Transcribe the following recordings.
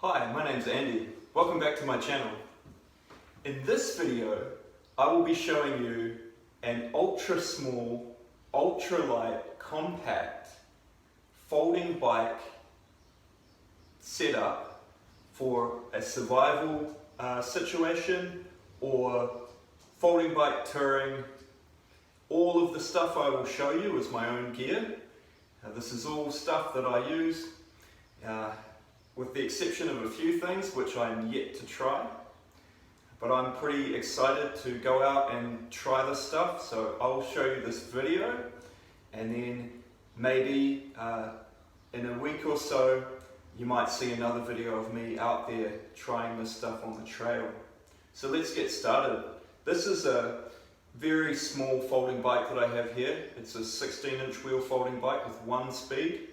Hi, my name's Andy. Welcome back to my channel. In this video, I will be showing you an ultra small, ultralight, compact folding bike setup for a survival situation or folding bike touring. All of the stuff I will show you is my own gear. This is all stuff that I use. With the exception of a few things which I'm yet to try. But I'm pretty excited to go out and try this stuff, so I'll show you this video, and then maybe in a week or so you might see another video of me out there trying this stuff on the trail. So let's get started. This is a very small folding bike that I have here. It's a 16-inch wheel folding bike with 1 speed.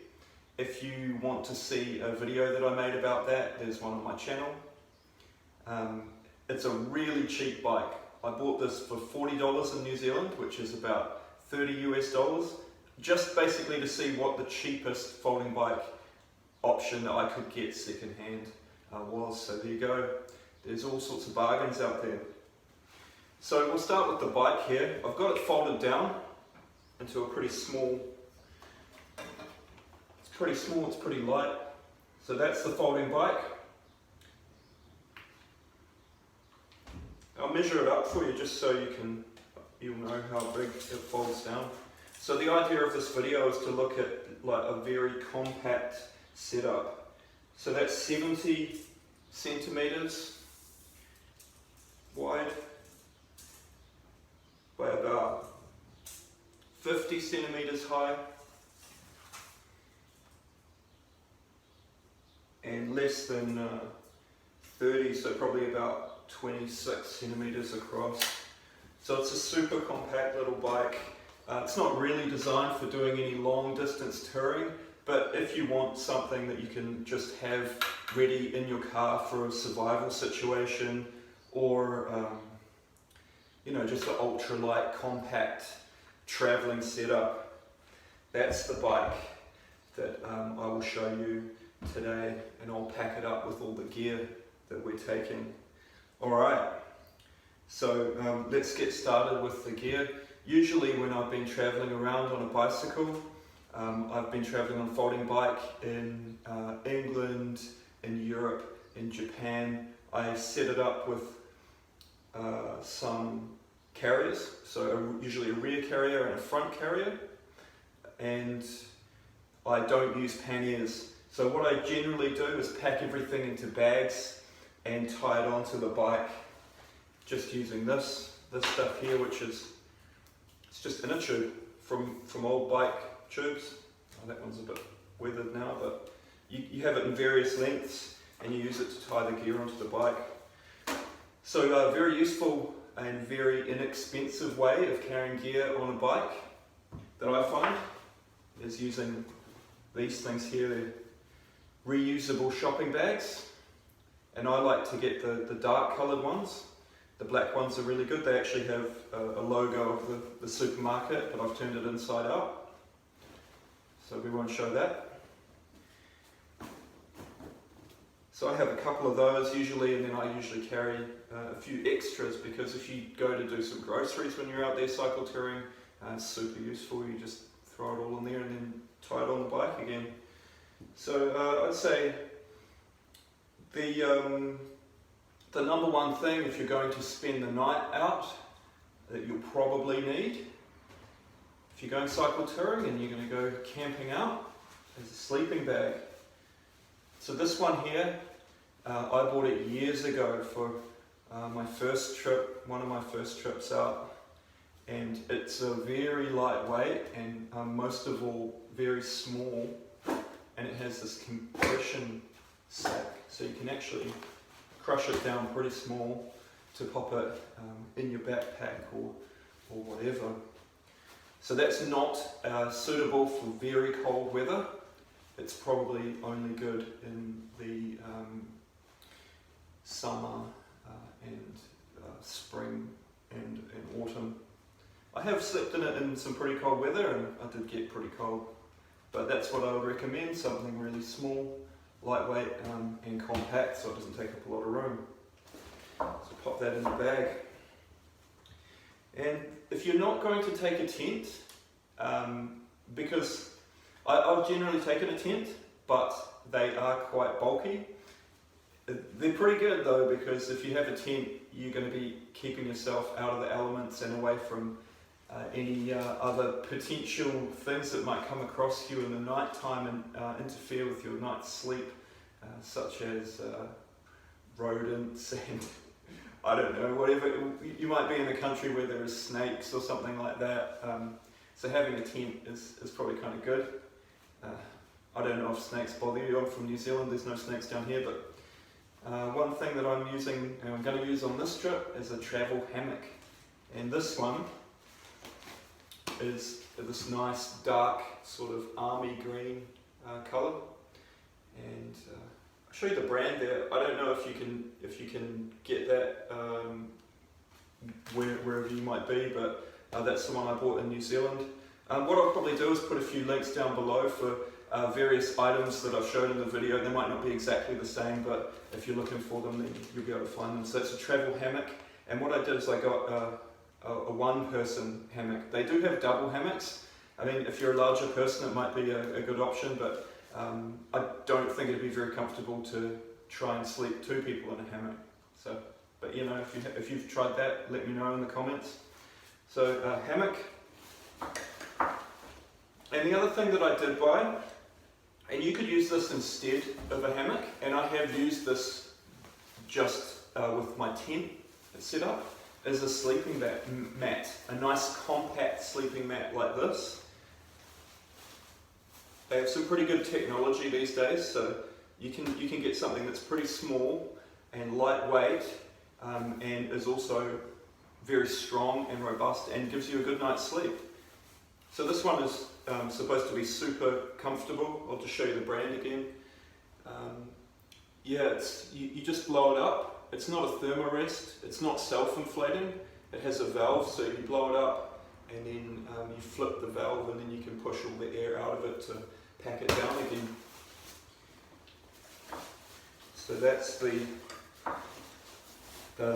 If you want to see a video that I made about that, there's one on my channel. It's a really cheap bike. I bought this for $40 in New Zealand, which is about 30 US dollars, just basically to see what the cheapest folding bike option that I could get secondhand was. So there you go. There's all sorts of bargains out there. So we'll start with the bike here. I've got it folded down into a pretty small. It's pretty light. So that's the folding bike. I'll measure it up for you just so you'll know how big it folds down. So the idea of this video is to look at like a very compact setup. So that's 70 centimeters wide by about 50 centimeters high. And less than 30, so probably about 26 centimeters across. So it's a super compact little bike. It's not really designed for doing any long distance touring, but if you want something that you can just have ready in your car for a survival situation, or you know, just an ultralight compact traveling setup, that's the bike that I will show you today, and I'll pack it up with all the gear that we're taking. Alright, so let's get started with the gear. Usually when I've been traveling around on a bicycle, I've been traveling on a folding bike in England, in Europe, in Japan. I set it up with some carriers, so usually a rear carrier and a front carrier, and I don't use panniers. So what I generally do is pack everything into bags and tie it onto the bike, just using this stuff here, which is, it's just inner tube from old bike tubes. Oh, that one's a bit weathered now, but you have it in various lengths and you use it to tie the gear onto the bike. So a very useful and very inexpensive way of carrying gear on a bike that I find is using these things here. They're reusable shopping bags, and I like to get the dark coloured ones. The black ones are really good. They actually have a logo of the supermarket, but I've turned it inside out, so we won't show that. So I have a couple of those usually, and then I usually carry a few extras, because if you go to do some groceries when you're out there cycle touring, it's super useful. You just throw it all in there and then tie it on the bike again. So I'd say the number one thing, if you're going to spend the night out, that you'll probably need, if you're going cycle touring and you're going to go camping out, is a sleeping bag. So this one here, I bought it years ago for my first trip, one of my first trips out, and it's a very lightweight and most of all very small. And it has this compression sack, so you can actually crush it down pretty small to pop it in your backpack or whatever. So that's not suitable for very cold weather. It's probably only good in the summer and spring and autumn. I have slept in it in some pretty cold weather, and I did get pretty cold. But that's what I would recommend, something really small, lightweight and compact. compact, so it doesn't take up a lot of room. So pop that in the bag. And if you're not going to take a tent, because I've generally taken a tent, but they are quite bulky. They're pretty good though, because if you have a tent, you're going to be keeping yourself out of the elements and away from any other potential things that might come across you in the night time and interfere with your night's sleep, such as rodents and I don't know, whatever. You might be in a country where there is snakes or something like that, so having a tent is probably kind of good. I don't know if snakes bother you. I'm from New Zealand, there's no snakes down here, but one thing that I'm using, and I'm going to use on this trip, is a travel hammock. And this one is this nice dark sort of army green colour. And I'll show you the brand there. I don't know if you can get that wherever you might be, but that's the one I bought in New Zealand. What I'll probably do is put a few links down below for various items that I've shown in the video. They might not be exactly the same, but if you're looking for them, then you'll be able to find them. So it's a travel hammock, and what I did is I got a one-person hammock. They do have double hammocks. I mean, if you're a larger person, it might be a good option, but I don't think it'd be very comfortable to try and sleep two people in a hammock. So, but you know, if you've tried that, let me know in the comments. So hammock. And the other thing that I did buy, and you could use this instead of a hammock, and I have used this just with my tent set up, is a sleeping mat, a nice compact sleeping mat like this. They have some pretty good technology these days, so you can get something that's pretty small and lightweight, and is also very strong and robust and gives you a good night's sleep. So this one is supposed to be super comfortable. I'll just show you the brand again. Yeah, you just blow it up. It's not a thermarest, it's not self-inflating. It has a valve, so you blow it up and then you flip the valve and then you can push all the air out of it to pack it down again. So that's the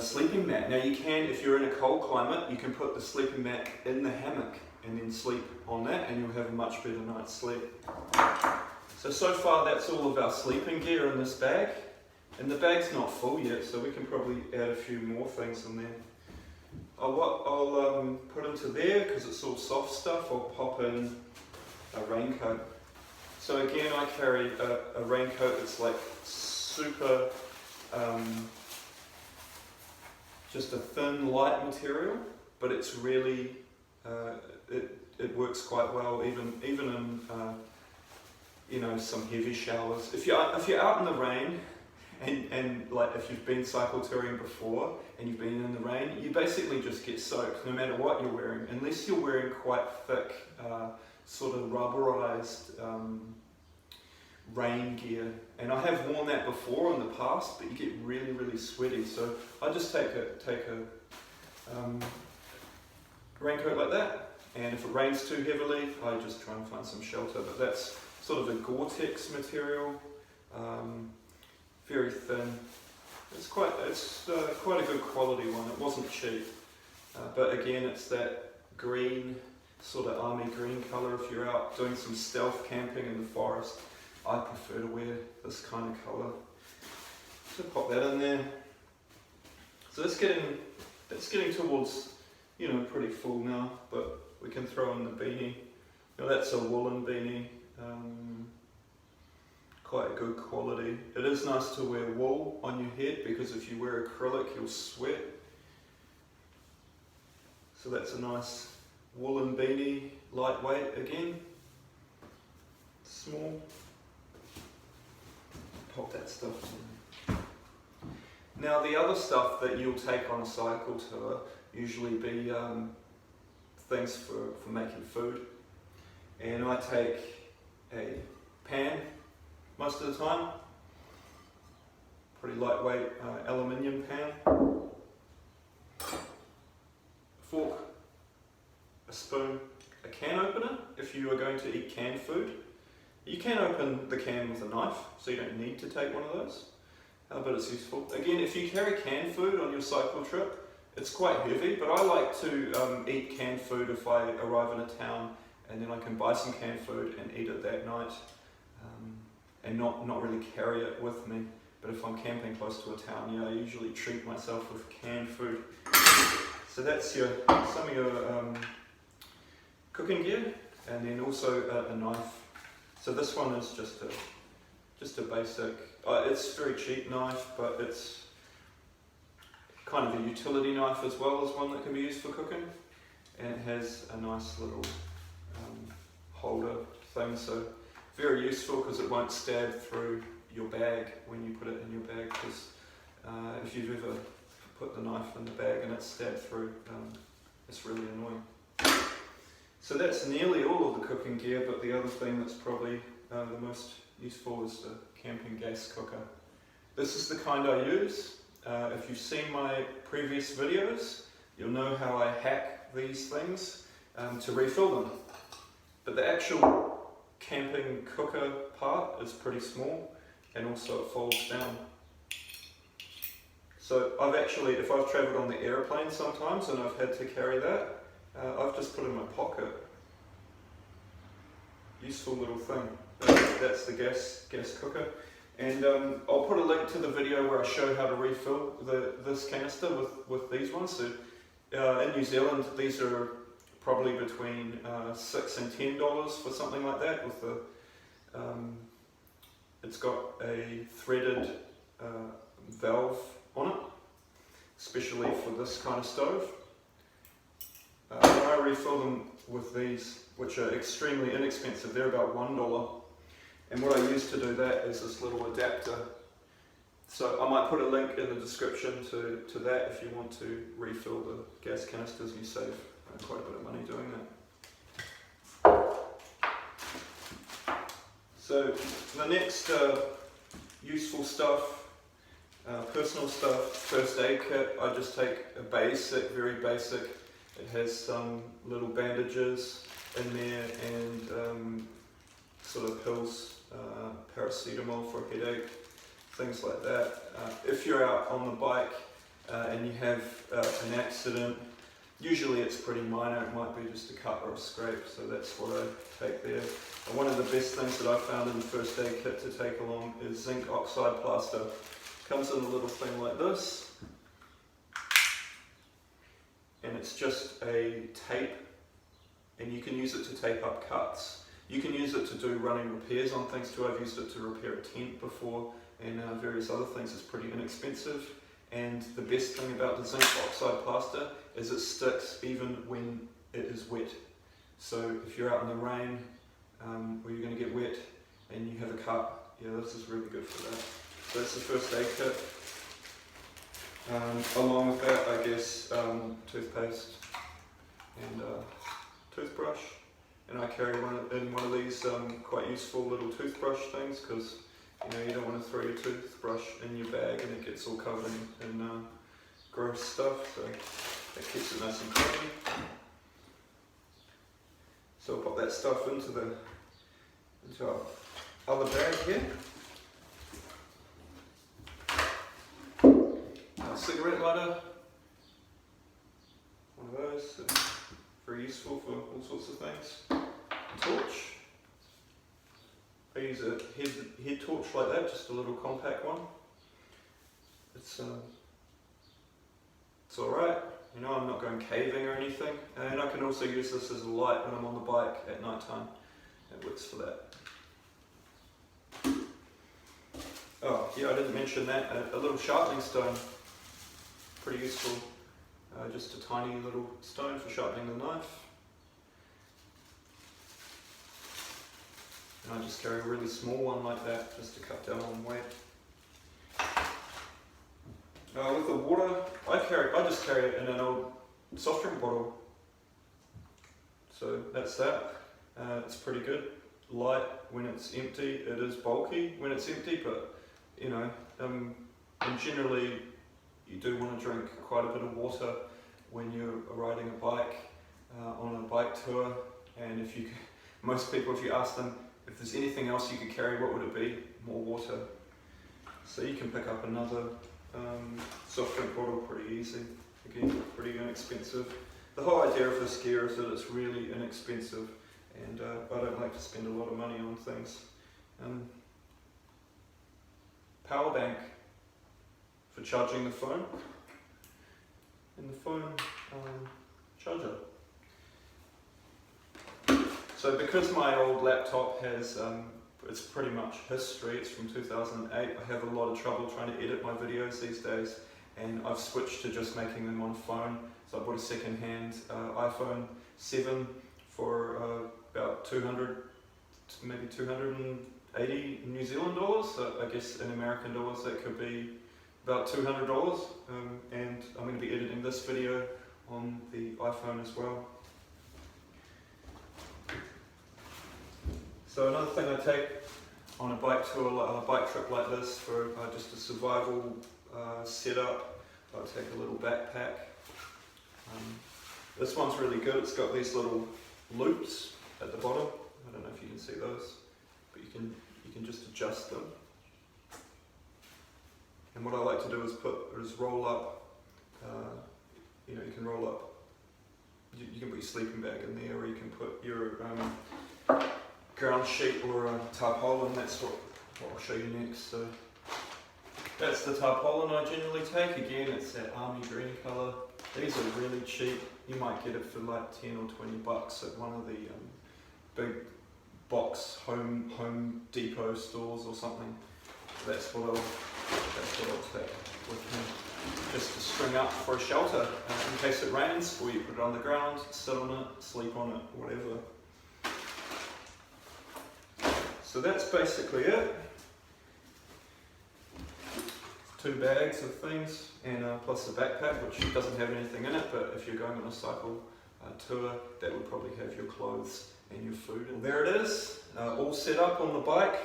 sleeping mat. Now you can, if you're in a cold climate, you can put the sleeping mat in the hammock and then sleep on that, and you'll have a much better night's sleep. So far that's all of our sleeping gear in this bag, and the bag's not full yet, so we can probably add a few more things in there. I'll put into there, because it's all soft stuff, I'll pop in a raincoat. So again, I carry a raincoat that's like super, just a thin, light material, but it's really, it works quite well, even in you know, some heavy showers. If you're out in the rain, and like if you've been cycle touring before and you've been in the rain, you basically just get soaked no matter what you're wearing, unless you're wearing quite thick, sort of rubberized rain gear. And I have worn that before in the past, but you get really, really sweaty. So I just take a raincoat like that, and if it rains too heavily, I just try and find some shelter. But that's sort of a Gore-Tex material, very thin. It's quite a good quality one. It wasn't cheap, but again, it's that green, sort of army green colour. If you're out doing some stealth camping in the forest, I prefer to wear this kind of colour. So pop that in there. So it's getting towards, you know, pretty full now, but we can throw in the beanie. Now that's a woolen beanie, quite good quality. It is nice to wear wool on your head, because if you wear acrylic you'll sweat. So that's a nice woolen beanie, lightweight again, small. Pop that stuff in. Now the other stuff that you'll take on a cycle tour usually be things for making food, and I take a pan most of the time, pretty lightweight aluminium pan, fork, a spoon, a can opener if you are going to eat canned food. You can open the can with a knife, so you don't need to take one of those. but it's useful. Again, if you carry canned food on your cycle trip, it's quite heavy, but I like to eat canned food if I arrive in a town, and then I can buy some canned food and eat it that night, and not really carry it with me. But if I'm camping close to a town, yeah, I usually treat myself with canned food. So that's some of your cooking gear, and then also a knife. So this one is just a basic. It's a very cheap knife, but it's kind of a utility knife as well as one that can be used for cooking, and it has a nice little holder thing. So very useful because it won't stab through your bag when you put it in your bag, because if you've ever put the knife in the bag and it's stabbed through, it's really annoying. So that's nearly all of the cooking gear, but the other thing that's probably the most useful is the camping gas cooker. This is the kind I use. If you've seen my previous videos, you'll know how I hack these things to refill them. But the actual camping cooker part is pretty small, and also it folds down. So if I've travelled on the airplane sometimes and I've had to carry that, I've just put it in my pocket. Useful little thing. That's the gas cooker. And I'll put a link to the video where I show how to refill this canister with these ones. So in New Zealand, these are probably between $6 and $10 for something like that. With the it's got a threaded valve on it, especially for this kind of stove. When I refill them with these, which are extremely inexpensive, they're about $1. And what I use to do that is this little adapter. So I might put a link in the description to that if you want to refill the gas canisters. You save quite a bit of money doing that. So the next useful stuff, personal stuff, first aid kit. I just take a basic, very basic. It has some little bandages in there and sort of pills, paracetamol for a headache, things like that. If you're out on the bike and you have an accident, usually it's pretty minor. It might be just a cut or a scrape, so that's what I take there. And one of the best things that I found in the first aid kit to take along is zinc oxide plaster. Comes in a little thing like this, and it's just a tape, and you can use it to tape up cuts. You can use it to do running repairs on things too. I've used it to repair a tent before and various other things. It's pretty inexpensive, and the best thing about the zinc oxide plaster is it sticks even when it is wet. So if you're out in the rain where you're going to get wet and you have a cut, yeah, this is really good for that. So that's the first aid kit. Along with that, I guess toothpaste and toothbrush. And I carry one of these quite useful little toothbrush things, because you don't want to throw your toothbrush in your bag and it gets all covered in gross stuff. So that keeps it nice and clean. So I'll pop that stuff into our other bag here. Cigarette lighter, one of those, very useful for all sorts of things. A torch, I use a head torch like that, just a little compact one. It's alright, I'm not going caving or anything, and I can also use this as a light when I'm on the bike at night time. It works for that. Oh yeah, I didn't mention that, a little sharpening stone. Pretty useful, just a tiny little stone for sharpening the knife. And I just carry a really small one like that, just to cut down on weight. With the water, I just carry it in an old soft drink bottle. So that's that. It's pretty good. Light when it's empty. It is bulky when it's empty, but and generally, you do want to drink quite a bit of water when you're riding a bike on a bike tour. And most people, if you ask them if there's anything else you could carry, what would it be? More water. So you can pick up another soft drink bottle pretty easy. Again, pretty inexpensive. The whole idea of this gear is that it's really inexpensive, and I don't like to spend a lot of money on things. Power bank for charging the phone, and the phone charger. So because my old laptop has, it's pretty much history, it's from 2008, I have a lot of trouble trying to edit my videos these days, and I've switched to just making them on phone. So I bought a second-hand iPhone 7 for about 200, maybe 280 New Zealand dollars. So I guess in American dollars that could be about $200. And I'm going to be editing this video on the iPhone as well. So another thing I take on a bike tour, a bike trip like this, for just a survival setup, I'll take a little backpack. This one's really good. It's got these little loops at the bottom. I don't know if you can see those, but you can just adjust them. And what I like to do is roll up. You can roll up. You can put your sleeping bag in there, or you can put your ground sheet or a tarpaulin. That's what I'll show you next. So that's the tarpaulin I generally take. Again, it's that army green colour. These are really cheap. You might get it for like 10 or 20 bucks at one of the big box Home Depot stores or something. That's what I'll take with me, just to string up for a shelter in case it rains, or you put it on the ground, sit on it, sleep on it, whatever. So that's basically it. 2 bags of things, and plus a backpack, which doesn't have anything in it, but if you're going on a cycle tour, that would probably have your clothes and your food. And there it is, all set up on the bike.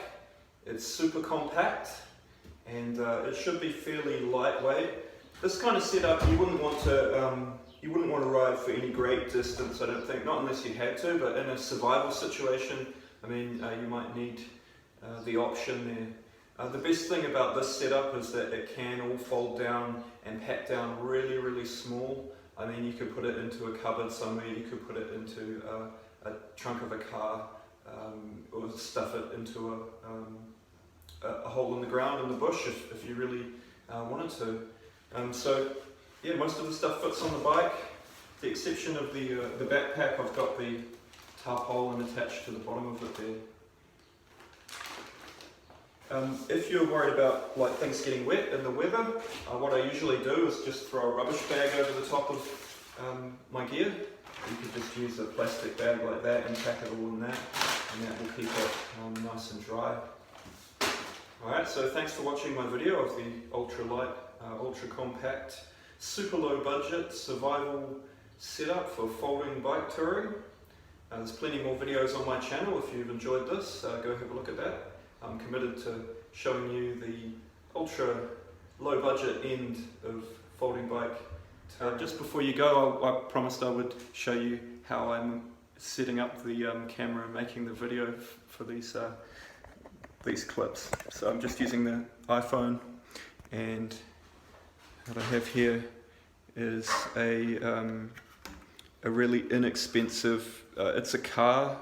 It's super compact, and it should be fairly lightweight. This kind of setup, you wouldn't want to ride for any great distance, I don't think, not unless you had to, but in a survival situation, I mean, you might need the option there. The best thing about this setup is that it can all fold down and pack down really, really small. I mean, you could put it into a cupboard somewhere, you could put it into a trunk of a car, or stuff it into a hole in the ground in the bush if you really wanted to. So yeah, most of the stuff fits on the bike. The exception of the backpack, I've got the tarpaulin attached to the bottom of it there. If you're worried about like things getting wet in the weather, what I usually do is just throw a rubbish bag over the top of my gear. You could just use a plastic bag like that and pack it all in that, and that will keep it nice and dry. Alright, so thanks for watching my video of the ultralight, ultra compact, super low budget survival setup for folding bike touring. There's plenty more videos on my channel. If you've enjoyed this, go have a look at that. I'm committed to showing you the ultra low budget end of folding bike. Just before you go, I promised I would show you how I'm setting up the camera and making the video for these clips. So I'm just using the iPhone, and what I have here is a really inexpensive, it's a car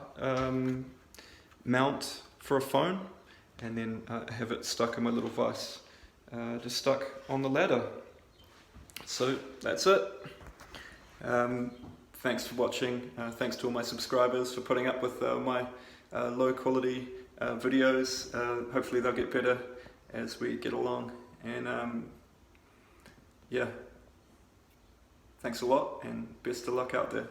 mount for a phone, and then have it stuck in my little vise, just stuck on the ladder. So that's it. Thanks for watching. Thanks to all my subscribers for putting up with my low quality videos. Hopefully they'll get better as we get along. And yeah, thanks a lot, and best of luck out there.